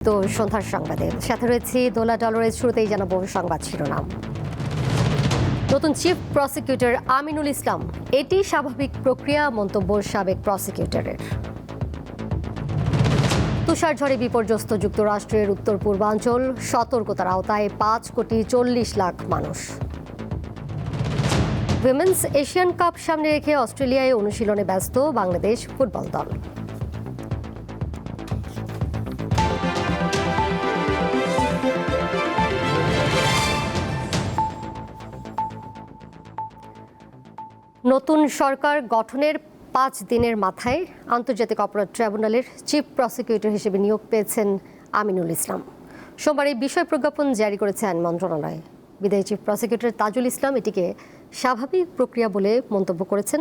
তো সন্ধ্যার সংবাদে সাথে রয়েছে দোলা ডলরের শুরুতেই জানাবো সংবাদ শিরোনাম। নতুন চিফ প্রসিকিউটর আমিনুল ইসলাম, এটি স্বাভাবিক প্রক্রিয়া, মন্তব্য সাবেক প্রসিকিউটরের। তুষারঝড়ে বিপর্যস্ত যুক্তরাষ্ট্রের উত্তর পূর্বাঞ্চল, সতর্কতার আওতায় 5,40,00,000 মানুষ। উইমেন্স এশিয়ান কাপ সামনে রেখে অস্ট্রেলিয়ায় অনুশীলনে ব্যস্ত বাংলাদেশ ফুটবল দল। নতুন সরকার গঠনের 5 দিনের মাথায় আন্তর্জাতিক অপরাধ ট্রাইব্যুনালের চিফ প্রসিকিউটর হিসেবে নিয়োগ পেয়েছেন আমিনুল ইসলাম। সোমবার এই বিষয় প্রজ্ঞাপন জারি করেছে আইন মন্ত্রণালয়। বিদায়ী চিফ প্রসিকিউটর তাজুল ইসলাম এটিকে স্বাভাবিক প্রক্রিয়া বলে মন্তব্য করেছেন,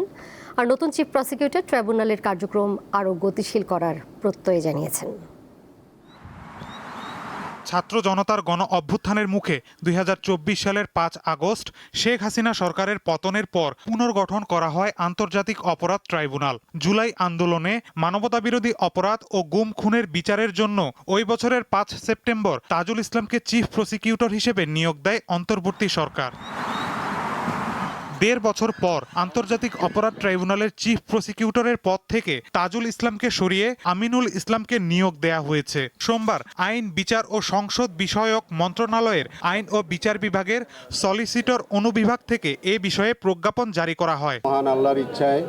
আর নতুন চিফ প্রসিকিউটর ট্রাইব্যুনালের কার্যক্রম আরও গতিশীল করার প্রত্যয় জানিয়েছেন। ছাত্র জনতার গণ অভ্যুত্থানের মুখে 2024 সালের 5 আগস্ট শেখ হাসিনা সরকারের পতনের পর পুনর্গঠন করা হয় আন্তর্জাতিক অপরাধ ট্রাইব্যুনাল। জুলাই আন্দোলনে মানবতাবিরোধী অপরাধ ও গুম খুনের বিচারের জন্য ওই বছরের 5 সেপ্টেম্বর তাজুল ইসলামকে চিফ প্রসিকিউটর হিসেবে নিয়োগ দেয় অন্তর্বর্তী সরকার। 1.5 বছর পর আন্তর্জাতিক অপরাধ ট্রাইব্যুনালের চিফ প্রসিকিউটরের পদ থেকে তাজুল ইসলামকে সরিয়ে আমিনুল ইসলামকে নিয়োগ দেয়া হয়েছে। সোমবার আইন, বিচার ও সংসদ বিষয়ক মন্ত্রণালয়ের আইন ও বিচার বিভাগের সলিসিটর অনুবিভাগ থেকে এ বিষয়ে প্রজ্ঞাপন জারি করা হয়। মহান আল্লাহর ইচ্ছায়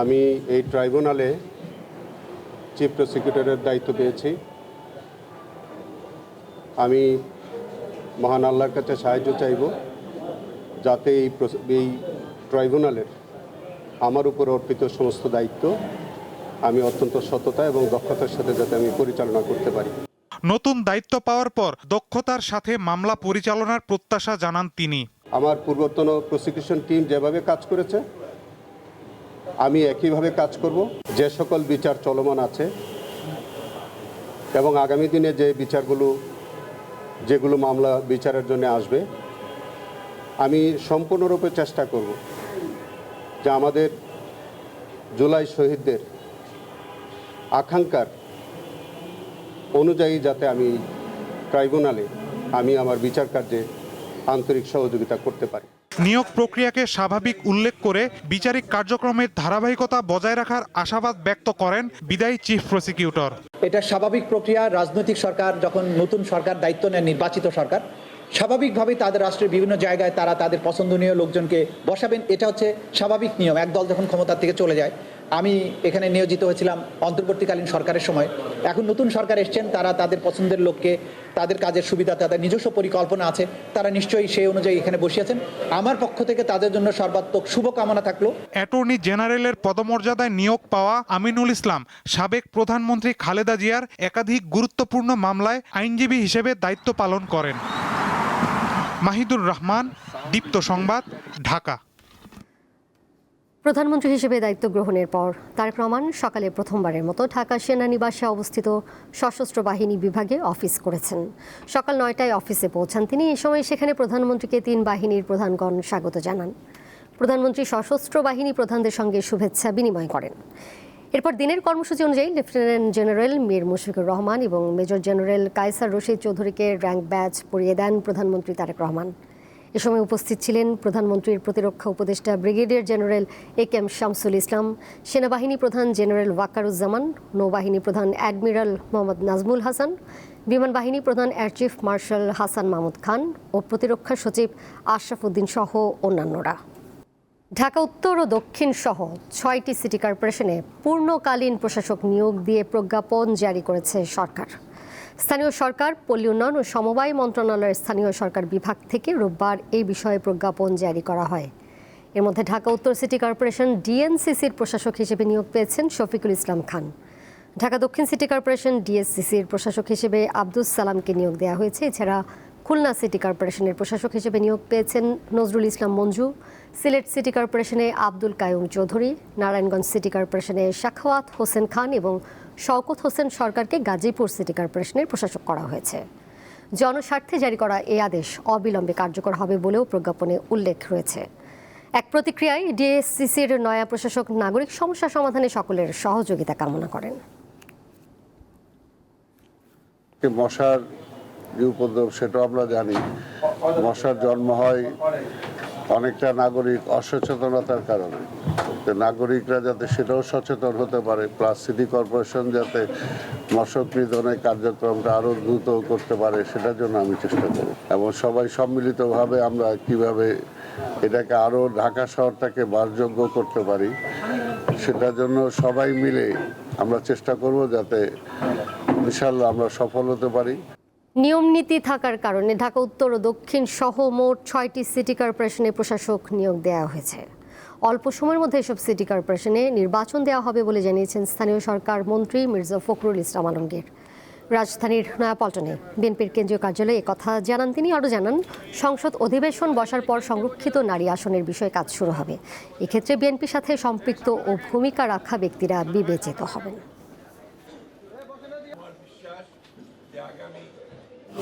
আমি এই ট্রাইব্যুনালে চিফ প্রসিকিউটরের দায়িত্ব পেয়েছি। আমি মহান আল্লাহর কাছে সাহায্য চাইব যাতে এই ট্রাইব্যুনালের আমার উপর অর্পিত সমস্ত দায়িত্ব আমি অত্যন্ত সততা এবং দক্ষতার সাথে যাতে আমি পরিচালনা করতে পারি। নতুন দায়িত্ব পাওয়ার পর দক্ষতার সাথে মামলা পরিচালনার প্রত্যাশা জানান তিনি। আমার পূর্বতন প্রসিকিউশন টিম যেভাবে কাজ করেছে আমি একইভাবে কাজ করব। যে সকল বিচার চলমান আছে এবং আগামী দিনে যে বিচারগুলো যেগুলো মামলা বিচারের জন্য আসবে, আমি সম্পূর্ণরূপে চেষ্টা করব যে আমাদের জুলাই শহীদদের আকাঙ্ক্ষার অনুযায়ী যাতে আমি ট্রাইব্যুনালে আমি আমার বিচার কার্যে আন্তরিক সহযোগিতা করতে পারি। নিয়োগ প্রক্রিয়াকে স্বাভাবিক উল্লেখ করে বিচারিক কার্যক্রমের ধারাবাহিকতা বজায় রাখার আশাবাদ ব্যক্ত করেন বিদায়ী চিফ প্রসিকিউটর। এটা স্বাভাবিক প্রক্রিয়া। রাজনৈতিক সরকার যখন নতুন সরকার দায়িত্ব নেয়, নির্বাচিত সরকার স্বাভাবিকভাবে তাদের রাষ্ট্রের বিভিন্ন জায়গায় তারা তাদের পছন্দনীয় লোকজনকে বসাবেন। এটা হচ্ছে স্বাভাবিক নিয়ম। এক দল যখন ক্ষমতার থেকে চলে যায়, আমি এখানে নিয়োজিত হয়েছিলাম অন্তর্বর্তীকালীন সরকারের সময়। এখন নতুন সরকার এসছেন, তারা তাদের পছন্দের লোককে, তাদের কাজের সুবিধা, তাদের নিজস্ব পরিকল্পনা আছে, তারা নিশ্চয়ই সেই অনুযায়ী এখানে বসিয়েছেন। আমার পক্ষ থেকে তাদের জন্য সর্বাত্মক শুভকামনা থাকলো। অ্যাটর্নি জেনারেলের পদমর্যাদায় নিয়োগ পাওয়া আমিনুল ইসলাম সাবেক প্রধানমন্ত্রী খালেদা জিয়ার একাধিক গুরুত্বপূর্ণ মামলায় আইনজীবী হিসেবে দায়িত্ব পালন করেন। মাহিদুর রহমান, দীপ্ত সংবাদ, ঢাকা। প্রধানমন্ত্রী হিসেবে দায়িত্ব গ্রহণের পর তারেক রহমান সকালে প্রথমবারের মতো ঢাকা সেনানিবাসে অবস্থিত সশস্ত্র বাহিনী বিভাগে অফিস করেছেন। সকাল 9টায় অফিসে পৌঁছান তিনি। এ সময় সেখানে প্রধানমন্ত্রীকে 3 বাহিনীর প্রধানগণ স্বাগত জানান। প্রধানমন্ত্রী সশস্ত্র বাহিনী প্রধানদের সঙ্গে শুভেচ্ছা বিনিময় করেন। এরপর দিনের কর্মসূচি অনুযায়ী লেফটেন্যান্ট জেনারেল মীর মুশফিকুর রহমান এবং মেজর জেনারেল কায়সার রশিদ চৌধুরীকে র্যাঙ্ক ব্যাজ পরিয়ে দেন প্রধানমন্ত্রী তারেক রহমান। এ সময় উপস্থিত ছিলেন প্রধানমন্ত্রীর প্রতিরক্ষা উপদেষ্টা brigadier general A K M. Shamsul Islam, সেনাবাহিনী প্রধান জেনারেল ওয়াকারুজ্জামান, নৌবাহিনী প্রধান অ্যাডমিরাল মোহাম্মদ নাজমুল হাসান, বিমান বাহিনী প্রধান air chief marshal Hasan Mahmud Khan ও প্রতিরক্ষা সচিব আশরাফ উদ্দিন সহ অন্যান্যরা। ঢাকা উত্তর ও দক্ষিণ সহ 6টি সিটি কর্পোরেশনে পূর্ণকালীন প্রশাসক নিয়োগ দিয়ে প্রজ্ঞাপন জারি করেছে সরকার। স্থানীয় সরকার, পল্লী উন্নয়ন ও সমবায় মন্ত্রণালয়ের স্থানীয় সরকার বিভাগ থেকে রোববার এই বিষয়ে প্রজ্ঞাপন জারি করা হয়। এর মধ্যে ঢাকা উত্তর সিটি কর্পোরেশন ডিএনসিসির প্রশাসক হিসেবে নিয়োগ পেয়েছেন শফিকুল ইসলাম খান। ঢাকা দক্ষিণ সিটি কর্পোরেশন ডিএসসিসির প্রশাসক হিসেবে আব্দুস সালামকে নিয়োগ দেওয়া হয়েছে। এছাড়া খুলনা সিটি কর্পোরেশনের প্রশাসক হিসেবে নিয়োগ পেয়েছেন নজরুল ইসলাম মঞ্জু, সিলেট সিটি কর্পোরেশনে আব্দুল কায়ুম চৌধুরী, নারায়ণগঞ্জ সিটি কর্পোরেশনে সাখাওয়াত হোসেন খান এবং শওকত হোসেন সরকারকে গাজীপুর সিটি কর্পোরেশনের প্রশাসক করা হয়েছে। জনস্বার্থে জারি করা এই আদেশ অবিলম্বে কার্যকর হবে বলেও প্রজ্ঞাপনে উল্লেখ রয়েছে। এক প্রতিক্রিয়ায় ডিএসসিসির নয়া প্রশাসক নাগরিক সমস্যা সমাধানে সকলের সহযোগিতা কামনা করেন। মশার যে উপদ্রব সেটাও আমরা জানি। মশার জন্ম হয় অনেকটা নাগরিক অসচেতনতার কারণে। তো নাগরিকরা যাতে সেটাও সচেতন হতে পারে, প্লাস সিটি কর্পোরেশন যাতে মশক নিধনের কার্যক্রমটা আরও দ্রুত করতে পারে, সেটার জন্য আমি চেষ্টা করব। এবং সবাই সম্মিলিতভাবে আমরা কিভাবে এটাকে আরও ঢাকা শহরটাকে বাসযোগ্য করতে পারি, সেটার জন্য সবাই মিলে আমরা চেষ্টা করব যাতে ইনশাআল্লাহ আমরা সফল হতে পারি। নিয়ম নীতি থাকার কারণে ঢাকা উত্তর ও দক্ষিণ সহ মোট 6টি সিটি কর্পোরেশনে প্রশাসক নিয়োগ দেওয়া হয়েছে। অল্প সময়ের মধ্যে এসব সিটি কর্পোরেশনে নির্বাচন দেওয়া হবে বলে জানিয়েছেন স্থানীয় সরকার মন্ত্রী মির্জা ফখরুল ইসলাম আলমগীর। রাজধানীর নয়াপল্টনে বিএনপির কেন্দ্রীয় কার্যালয়ে একথা জানান তিনি। আরও জানান, সংসদ অধিবেশন বসার পর সংরক্ষিত নারী আসনের বিষয়ে কাজ শুরু হবে। এক্ষেত্রে বিএনপির সাথে সম্পৃক্ত ও ভূমিকা রাখা ব্যক্তিরা বিবেচিত হবেন।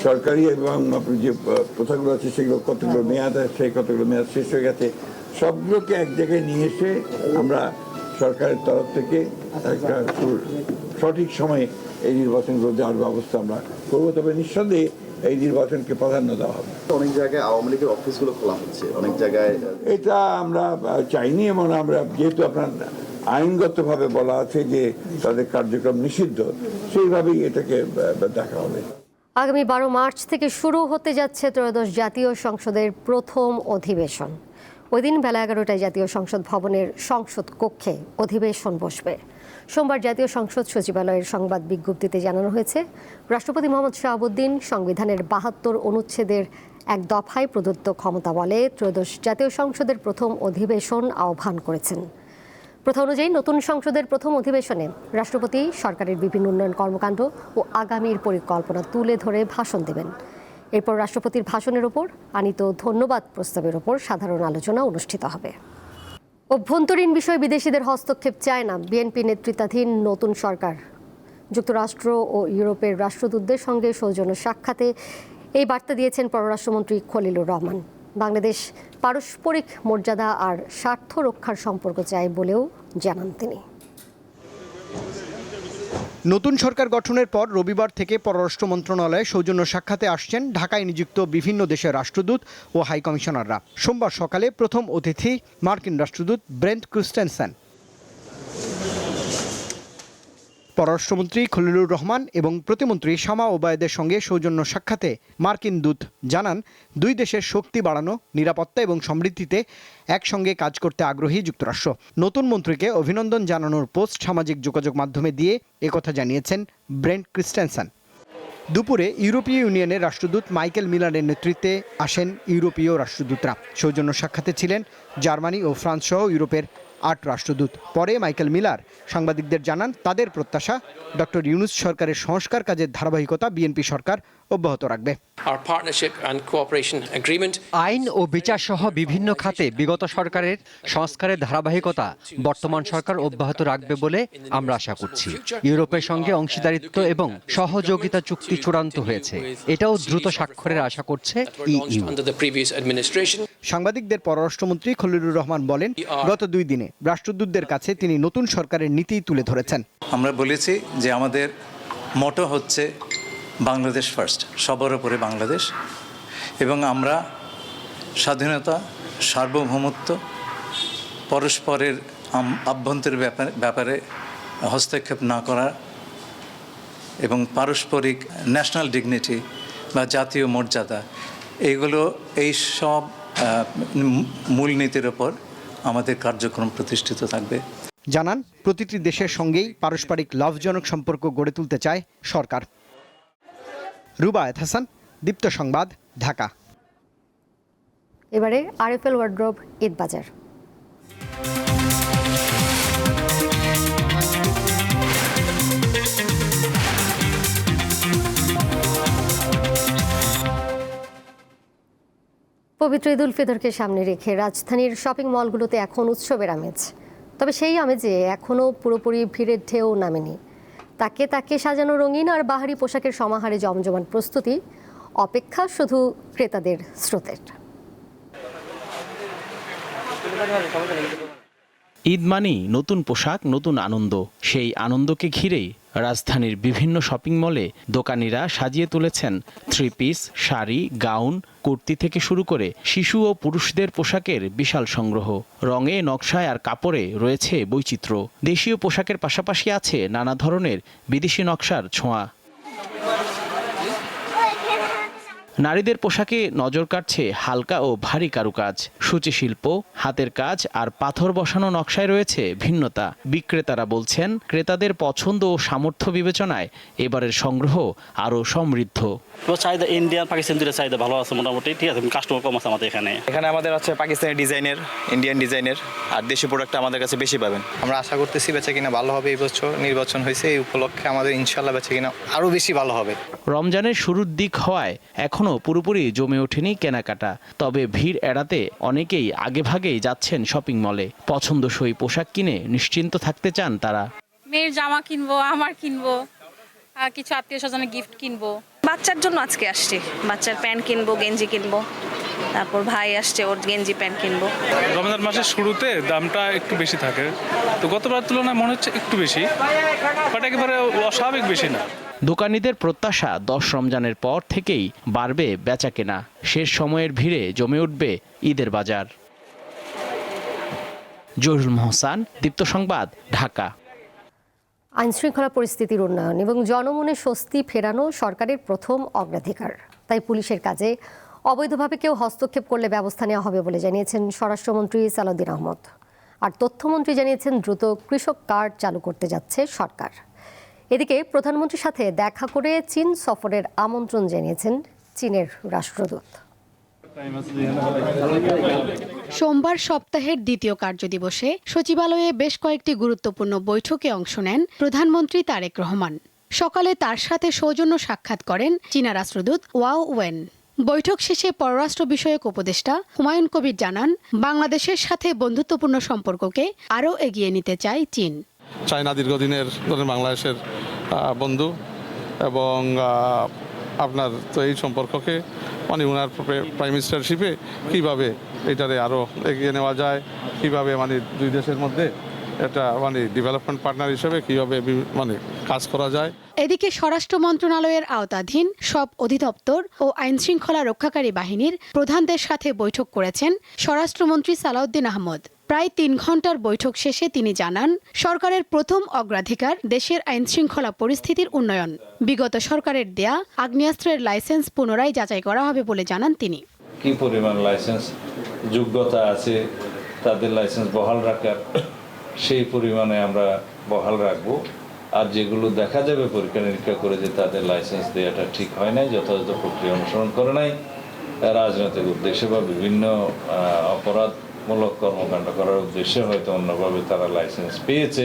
সরকারি এবং যে প্রথাগুলো আছে সেগুলো কতগুলো মেয়াদ আছে, কতগুলো মেয়াদ শেষ হয়ে গেছে, সবগুলোকে এক জায়গায় নিয়ে এসে আমরা সরকারের তরফ থেকে একটা সঠিক সময়ে এই নির্বাচনগুলো দেওয়ার ব্যবস্থা আমরা করবো। তবে নিঃসন্দেহে এই নির্বাচনকে প্রাধান্য দেওয়া হবে। অনেক জায়গায় আওয়ামী লীগের অফিসগুলো খোলা হচ্ছে, অনেক জায়গায় এটা আমরা চাইনি, এবং আমরা যেহেতু আপনার আইনগতভাবে বলা আছে যে তাদের কার্যক্রম নিষিদ্ধ, সেইভাবেই এটাকে দেখা হবে। আগামী 12 মার্চ থেকে শুরু হতে যাচ্ছে ত্রয়োদশ জাতীয় সংসদের প্রথম অধিবেশন। ওই দিন বেলা 11টায় জাতীয় সংসদ ভবনের সংসদ কক্ষে অধিবেশন বসবে। সোমবার জাতীয় সংসদ সচিবালয়ের সংবাদ বিজ্ঞপ্তিতে জানানো হয়েছে, রাষ্ট্রপতি মোহাম্মদ শাহাবুদ্দিন সংবিধানের 72 অনুচ্ছেদের এক দফায় প্রদত্ত ক্ষমতা বলে ত্রয়োদশ জাতীয় সংসদের প্রথম অধিবেশন আহ্বান করেছেন। প্রথা অনুযায়ী নতুন সংসদের প্রথম অধিবেশনে রাষ্ট্রপতি সরকারের বিভিন্ন উন্নয়ন কর্মকাণ্ড ও আগামীর পরিকল্পনা তুলে ধরে ভাষণ দেবেন। এরপর রাষ্ট্রপতির ভাষণের ওপর আনীত ধন্যবাদ প্রস্তাবের ওপর সাধারণ আলোচনা অনুষ্ঠিত হবে। অভ্যন্তরীণ বিষয়ে বিদেশিদের হস্তক্ষেপ চায় না বিএনপি নেতৃত্বাধীন নতুন সরকার। যুক্তরাষ্ট্র ও ইউরোপের রাষ্ট্রদূতদের সঙ্গে সৌজন্য সাক্ষাতে এই বার্তা দিয়েছেন পররাষ্ট্রমন্ত্রী খলিলুর রহমান। বাংলাদেশ পারস্পরিক মর্যাদা আর স্বার্থ রক্ষার সম্পর্ক চায় বলেও জানান তিনি। নতুন সরকার গঠনের পর রবিবার থেকে পররাষ্ট্র মন্ত্রণালয়ে সৌজন্য সাক্ষাতে আসছেন ঢাকায় নিযুক্ত বিভিন্ন দেশের রাষ্ট্রদূত ও হাইকমিশনাররা। সোমবার সকালে প্রথম অতিথি মার্কিন রাষ্ট্রদূত ব্রেন্ট ক্রিস্টেনসেন। পররাষ্ট্রমন্ত্রী খলিলুর রহমান এবং প্রতিমন্ত্রী শামা ওবায়েদের সঙ্গে সৌজন্য সাক্ষাতে মার্কিন দূত জানান, দুই দেশের শক্তি বাড়ানো, নিরাপত্তা এবং সমৃদ্ধিতে একসঙ্গে কাজ করতে আগ্রহী যুক্তরাষ্ট্র। নতুন মন্ত্রীকে অভিনন্দন জানানোর পোস্ট সামাজিক যোগাযোগ মাধ্যমে দিয়ে একথা জানিয়েছেন ব্রেন্ট ক্রিস্টেনসেন। দুপুরে ইউরোপীয় ইউনিয়নের রাষ্ট্রদূত মাইকেল মিলারের নেতৃত্বে আসেন ইউরোপীয় রাষ্ট্রদূতরা। সৌজন্য সাক্ষাতে ছিলেন জার্মানি ও ফ্রান্স সহ ইউরোপের 8 রাষ্ট্রদূত। পরে মাইকেল মিলার সাংবাদিকদের জানান, তাদের প্রত্যাশা ডক্টর ইউনূস সরকারের সংস্কার কাজের ধারাবাহিকতা বিএনপি সরকার অব্যাহত রাখবে। আইন ও বিচার সহ বিভিন্ন খাতে বিগত সরকারের সংস্কারের ধারাবাহিকতা বর্তমান সরকার অব্যাহত রাখবে বলে আমরা আশা করছি। ইউরোপের সঙ্গে অংশীদারিত্ব এবং সহযোগিতা চুক্তি চূড়ান্ত হয়েছে, এটাও দ্রুত স্বাক্ষরের আশা করছে ইইউ। সাংবাদিকদের পররাষ্ট্রমন্ত্রী খলিলুর রহমান বলেন, গত 2 দিনে রাষ্ট্রদূতদের কাছে তিনি নতুন সরকারের নীতি তুলে ধরেছেন। আমরা বলেছি যে আমাদের মোটো হচ্ছে বাংলাদেশ ফার্স্ট, সবার উপরে বাংলাদেশ, এবং আমরা স্বাধীনতা, সার্বভৌমত্ব, পরস্পরের আভ্যন্তরীণ ব্যাপারে হস্তক্ষেপ না করা এবং পারস্পরিক ন্যাশনাল ডিগনিটি বা জাতীয় মর্যাদা, এইগুলো এই সব মূলনীতির ওপর আমাদের কার্যক্রম প্রতিষ্ঠিত থাকবে। জানান, প্রতিটি দেশের সঙ্গেই পারস্পরিক লাভজনক সম্পর্ক গড়ে তুলতে চায় সরকার। রুবায়েত হাসান, দীপ্ত সংবাদ, ঢাকা। এবারে আরএফএল ওয়ার্ড্রোব ঈদবাজার। পবিত্র ঈদ উল ফিতরকে সামনে রেখে রাজধানীর শপিং মলগুলোতে এখন উৎসবের আমেজ। তবে সেই আমেজে এখনও পুরোপুরি ভিড়ের ঢেউ নামেনি। তাকে তাকে সাজানো রঙিন আর বাহারি পোশাকের সমাহারে জমজমাট প্রস্তুতি, অপেক্ষা শুধু ক্রেতাদের স্রোতের। ঈদ মানেই নতুন পোশাক, নতুন আনন্দ। সেই আনন্দকে ঘিরেই রাজধানীর বিভিন্ন শপিং মলে দোকানিরা সাজিয়ে তুলেছেন three piece, sari, gown, kurti থেকে শুরু করে শিশু ও পুরুষদের পোশাকের বিশাল সংগ্রহ। রঙে, নকশায় আর কাপড়ে রয়েছে বৈচিত্র্য। দেশীয় পোশাকের পাশাপাশি আছে নানা ধরনের বিদেশি নকশার ছোঁয়া। নারীদের পোশাকে নজর কাটছে হালকা ও ভারী কারুকাজ, সূচি শিল্প, হাতের কাজ আর পাথর বসানো নকশায় রয়েছে ভিন্নতা। বিক্রেতারা বলছেন, ক্রেতাদের পছন্দ ও সামর্থ্য বিবেচনায় এবারের সংগ্রহ আরও সমৃদ্ধ। চাহিদা ইন্ডিয়ান পাকিস্তান দুটো চাহিদা ভালো আছে মোটামুটি, ঠিক আছে, কাস্টমার কম আছে আমাদের এখানে। এখানে আমাদের হচ্ছে পাকিস্তানি ডিজাইনের, ইন্ডিয়ান ডিজাইনের আর দেশি প্রোডাক্ট আমাদের কাছে বেশি পাবেন। আমরা আশা করতেছি বেচা কিনা ভালো হবে। এই বছর নির্বাচন হয়েছে, এই উপলক্ষে আমাদের ইনশাল্লাহ বেচা কিনা আরও বেশি ভালো হবে। রমজানের শুরুর দিক হওয়ায় এখনও পুরোপুরি জমে ওঠেনি কেনাকাটা। তবে ভিড় এড়াতে অনেকেই আগেভাগেই যাচ্ছেন শপিং মলে। পছন্দসই পোশাক কিনে নিশ্চিন্ত থাকতে চান তারা। মেয়ের জামা কিনবো, আমার কিনবো, আর কিছু আত্মীয় স্বজনের গিফট কিনবো। বাচ্চার জন্য আজকে আসছি, বাচ্চার প্যান্ট কিনবো, গেঞ্জি কিনবো, তারপর ভাই আসছে, ওর গেঞ্জি প্যান্ট কিনবো। রমজান মাসের শুরুতে দামটা একটু বেশি থাকে, তো গতবার তুলনায় মনে হচ্ছে একটু বেশি, বাট একেবারে অস্বাভাবিক বেশি না। দোকানীদের প্রত্যাশা 10 রমজানের পর থেকেই বাড়বে বেচাকেনা। শেষ সময়ের ভিড়ে জমে উঠবে ঈদের বাজার। জহুরুল মোহসান, দীপ্ত সংবাদ, ঢাকা। আইনশৃঙ্খলা পরিস্থিতির উন্নয়ন এবং জনমনে স্বস্তি ফেরানো সরকারের প্রথম অগ্রাধিকার। তাই পুলিশের কাজে অবৈধভাবে কেউ হস্তক্ষেপ করলে ব্যবস্থা নেওয়া হবে বলে জানিয়েছেন স্বরাষ্ট্রমন্ত্রী সালাউদ্দিন আহমদ। আর তথ্যমন্ত্রী জানিয়েছেন দ্রুত কৃষক কার্ড চালু করতে যাচ্ছে সরকার। এদিকে প্রধানমন্ত্রীর সাথে দেখা করে চীন সফরের আমন্ত্রণ জানিয়েছেন চীনের রাষ্ট্রদূত। সোমবার সপ্তাহের দ্বিতীয় কার্যদিবসে সচিবালয়ে বেশ কয়েকটি গুরুত্বপূর্ণ বৈঠকে অংশ নেন প্রধানমন্ত্রী তারেক রহমান। সকালে তার সাথে সৌজন্য সাক্ষাৎ করেন চীনা রাষ্ট্রদূত ওয়াও ওয়েন। বৈঠক শেষে পররাষ্ট্র বিষয়ক উপদেষ্টা হুমায়ুন কবির জানান, বাংলাদেশের সাথে বন্ধুত্বপূর্ণ সম্পর্ককে আরও এগিয়ে নিতে চায় চীন। চায়না দীর্ঘদিনের বাংলাদেশের বন্ধু এবং আপনার তো এই সম্পর্ককে ওনার প্রাইম মিনিস্টারশিপে কীভাবে এটারে আরও এগিয়ে নেওয়া যায়, কীভাবে দুই দেশের মধ্যে এটা ডেভেলপমেন্ট পার্টনার হিসেবে কীভাবে কাজ করা যায়। এদিকে স্বরাষ্ট্র মন্ত্রণালয়ের আওতাধীন সব অধিদপ্তর ও আইনশৃঙ্খলা রক্ষাকারী বাহিনীর প্রধানদের সাথে বৈঠক করেছেন স্বরাষ্ট্রমন্ত্রী সালাউদ্দিন আহমদ। প্রায় 3 ঘন্টার বৈঠক শেষে তিনি জানান, সরকারের প্রথম অগ্রাধিকার দেশের আইনশৃঙ্খলা পরিস্থিতির উন্নয়ন। বিগত সরকারের দেয়া আগ্নেয়াস্ত্রের লাইসেন্স পুনরায় যাচাই করা হবে বলে জানান তিনি। কি পরিমাণ লাইসেন্স যোগ্যতা আছে তাদের লাইসেন্স বহাল রাখার, সেই পরিমাণে আমরা বহাল রাখবো। আর যেগুলো দেখা যাবে পরীক্ষা নিরীক্ষা করে যে তাদের লাইসেন্স দেওয়াটা ঠিক হয় নাই, যথাযথ প্রক্রিয়া অনুসরণ করে নাই, রাজনৈতিক উদ্দেশ্যে বা বিভিন্ন অপরাধমূলক কর্মকাণ্ড করার উদ্দেশ্যে হয়তো অন্যভাবে তারা লাইসেন্স পেয়েছে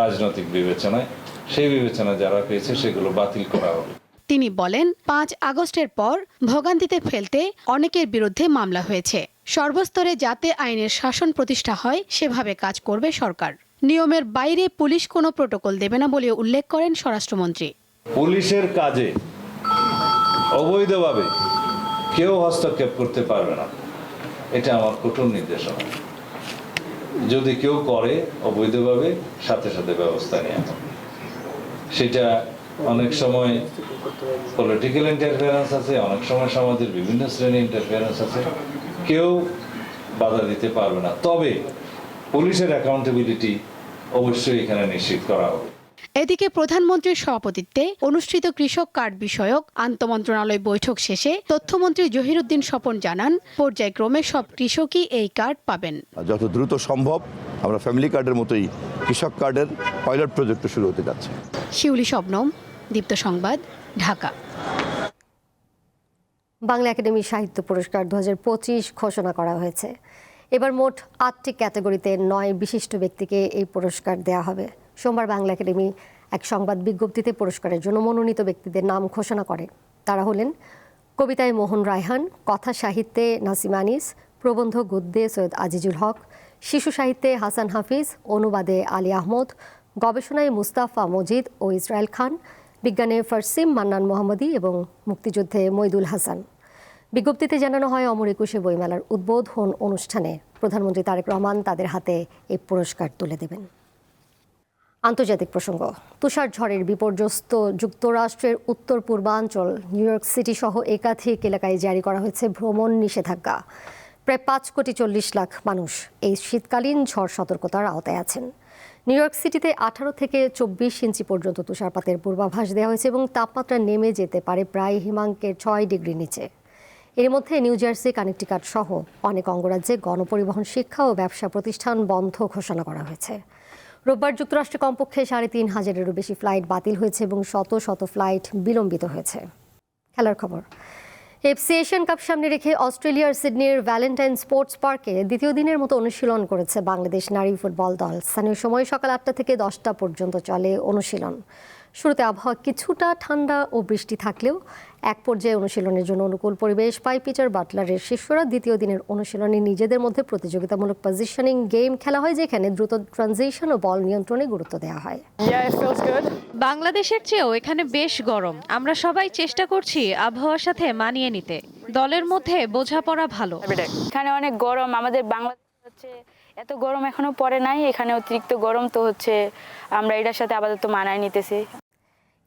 রাজনৈতিক বিবেচনায়, সেই বিবেচনা যারা পেয়েছে সেগুলো বাতিল করা হবে। তিনি বলেন, 5 আগস্টের পর ভোগান্তিতে ফেলতে অনেকের বিরুদ্ধে মামলা হয়েছে। সর্বস্তরে যাতে আইনের শাসন প্রতিষ্ঠা হয় সেভাবে কাজ করবে সরকার। নিয়মের বাইরে পুলিশ কোনো প্রটোকল দেবে না বলে উল্লেখ করেন স্বরাষ্ট্রমন্ত্রী। পুলিশের কাজে অবৈধভাবে কেউ হস্তক্ষেপ করতে পারবে না, এটা আমার কঠোর নির্দেশনা। যদি কেউ করে অবৈধভাবে, সাথে সাথে ব্যবস্থা নেওয়া হবে। সেটা অনেক সময় পলিটিক্যাল ইন্টারফারেন্স আছে, অনেক সময় সমাজের বিভিন্ন শ্রেণীর ইন্টারফারেন্স আছে, কেউ বাধা দিতে পারবে না। তবে পুলিশের অ্যাকাউন্টেবিলিটি অবশ্যই এখানে নিশ্চিত করা হবে। এদিকে প্রধানমন্ত্রীর সভাপতিত্বে অনুষ্ঠিত কৃষক কার্ড বিষয়ক আন্তমন্ত্রণালয় বৈঠক শেষে তথ্যমন্ত্রী জহিরুদ্দিন স্বপন জানান, পর্যায়ক্রমে সব কৃষকই এই কার্ড পাবেন। যত দ্রুত সম্ভব আমরা ফ্যামিলি কার্ডের মতোই কৃষক কার্ডের পাইলট প্রজেক্ট শুরু হতে যাচ্ছে। শিউলি শবনম, দীপ্ত সংবাদ, ঢাকা। বাংলা একাডেমি সাহিত্য পুরস্কার 2025 ঘোষণা করা হয়েছে। এবার মোট 8টি ক্যাটাগরিতে 9 বিশিষ্ট ব্যক্তিকে এই পুরস্কার দেওয়া হবে। সোমবার বাংলা একাডেমি এক সংবাদ বিজ্ঞপ্তিতে পুরস্কারের জন্য মনোনীত ব্যক্তিদের নাম ঘোষণা করে। তারা হলেন কবিতায় মোহন রায়হান, কথা সাহিত্যে নাসিম আনিস, প্রবন্ধ গদ্যে সৈয়দ আজিজুল হক, শিশু সাহিত্যে হাসান হাফিজ, অনুবাদে আলী আহমদ, গবেষণায় মুস্তাফা মজিদ ও ইসরায়েল খান, বিজ্ঞানে ফারসিম মান্নান মোহাম্মদী এবং মুক্তিযুদ্ধে মইদুল হাসান। বিজ্ঞপ্তিতে জানানো হয়, অমর একুশে বইমেলার উদ্বোধন অনুষ্ঠানে প্রধানমন্ত্রী তারেক রহমান তাদের হাতে এই পুরস্কার তুলে দেবেন। আন্তর্জাতিক প্রসঙ্গ, তুষার ঝড়ের বিপর্যস্ত যুক্তরাষ্ট্রের উত্তর পূর্বাঞ্চল নিউ ইয়র্ক সিটি সহ একাধিক এলাকায় জারি করা হয়েছে ভ্রমণ নিষেধাজ্ঞা। প্রায় 5,40,00,000 মানুষ এই শীতকালীন ঝড় সতর্কতার আওতায় আছেন। নিউ ইয়র্ক সিটিতে 18 থেকে 24 ইঞ্চি পর্যন্ত তুষারপাতের পূর্বাভাস দেওয়া হয়েছে এবং তাপমাত্রা নেমে যেতে পারে প্রায় হিমাঙ্কের 6 ডিগ্রি নিচে। এর মধ্যে নিউ জার্সি, কানেকটিকাট সহ অনেক অঙ্গরাজ্যে গণপরিবহন, শিক্ষা ও ব্যবসা প্রতিষ্ঠান বন্ধ ঘোষণা করা হয়েছে। রোববার যুক্তরাষ্ট্রে কমপক্ষে 3,500-এরও বেশি ফ্লাইট বাতিল হয়েছে এবং শত শত ফ্লাইট বিলম্বিত হয়েছে। খেলার খবর, এফসি এশিয়ান কাপ সামনে রেখে অস্ট্রেলিয়ার সিডনির ভ্যালেন্টাইন স্পোর্টস পার্কে দ্বিতীয় দিনের মতো অনুশীলন করেছে বাংলাদেশ নারী ফুটবল দল। স্থানীয় সময় সকাল 8টা থেকে 10টা পর্যন্ত চলে অনুশীলন। শুরুতে আবহাওয়া কিছুটা ঠান্ডা ও বৃষ্টি থাকলেও এক পর্যায়ে অনুশীলনের জন্য অনুকূল পরিবেশ পায় পিটার বাটলারের শিষ্যরা। দ্বিতীয় দিনের অনুশীলনে নিজেদের মধ্যে প্রতিযোগিতামূলক পজিশনিং গেম খেলা হয়, যেখানে দ্রুত ট্রানজিশন ও বল নিয়ন্ত্রণে গুরুত্ব দেওয়া হয়। বাংলাদেশের চেয়েও এখানে বেশ গরম। আমরা সবাই চেষ্টা করছি আবহাওয়ার সাথে মানিয়ে নিতে। দলের মধ্যে বোঝাপড়া ভালো। এখানে অনেক গরম, আমাদের বাংলাদেশ হচ্ছে এত গরম এখনো পড়ে নাই, এখানে অতিরিক্ত গরম, তো হচ্ছে আমরা এটার সাথে আপাতত মানায় নিতেছি।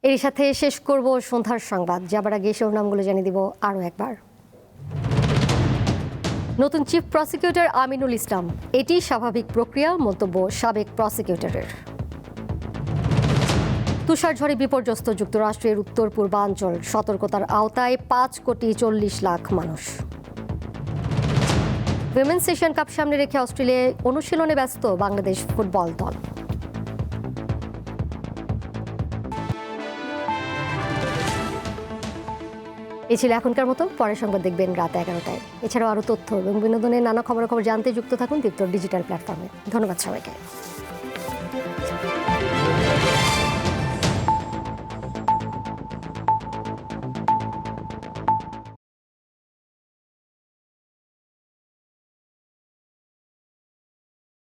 এর সাথে শেষ করব সন্ধ্যার সংবাদ। যাবার আগে শিরোনামগুলো জানিয়ে দিব আরও একবার। নতুন চিফ প্রসিকিউটর আমিনুল ইসলাম, এটি স্বাভাবিক প্রক্রিয়া, মন্তব্য সাবেক প্রসিকিউটরের। তুষার ঝড়ে বিপর্যস্ত যুক্তরাষ্ট্রের উত্তর পূর্বাঞ্চল, সতর্কতার আওতায় 5,40,00,000 মানুষ। উইমেন্স এশিয়ান কাপ সামনে রেখে অস্ট্রেলিয়ায় অনুশীলনে ব্যস্ত বাংলাদেশ ফুটবল দল। এই ছিল এখনকার মতো। পরের সংবাদ দেখবেন রাত 11টায়। এছাড়াও আরও তথ্য এবং বিনোদনের নানা খবরাখবর জানতে যুক্ত থাকুন দীপ্তর ডিজিটাল প্ল্যাটফর্মে। ধন্যবাদ সবাইকে।